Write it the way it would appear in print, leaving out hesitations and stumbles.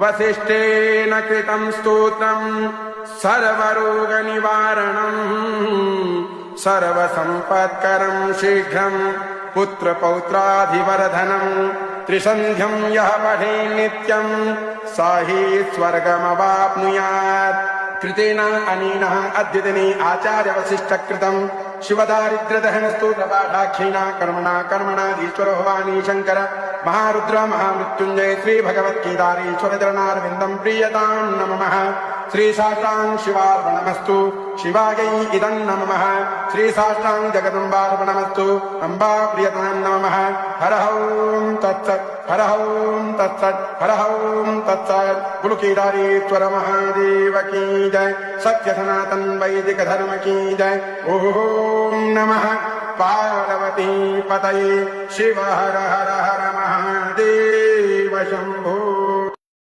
वसिष्ठेन कृतं स्तोत्रं सर्वरोगनिवारणं सर्वसम्पत्करं शीघ्रं पुत्रपौत्राधिवर्धनं त्रिसन्ध्यं यः पठे नित्यं स हि स्वर्गमवाप्नुयात्। कृतेन अनेन अद्यतने आचार्यवसिष्ठकृतं शिवदारिद्र्यदहनस्तोत्रपाठाख्येन कर्मणाधीश्वरो भवानी शङ्कर महारुद्र महामृत्युञ्जय श्री भगवत्केदारेश्वरचरणारविन्दं प्रीयतां नमः। श्री साष्टांग शिवार्पणमस्तु शिवायै इदं नमः। श्री साष्टांग जगदम्बार्पणमस्तु अम्बा प्रियतां नमः। हर ओं तत्सत् हर ओं तत्सत् हर ओं तत्सत्। गुरु केदारेश्वर महादेव की जय। सत्य सनातन वैदिक धर्म की जय। ओम नमः पार्वती पतये शिव हर हर हर महादेव शंभो।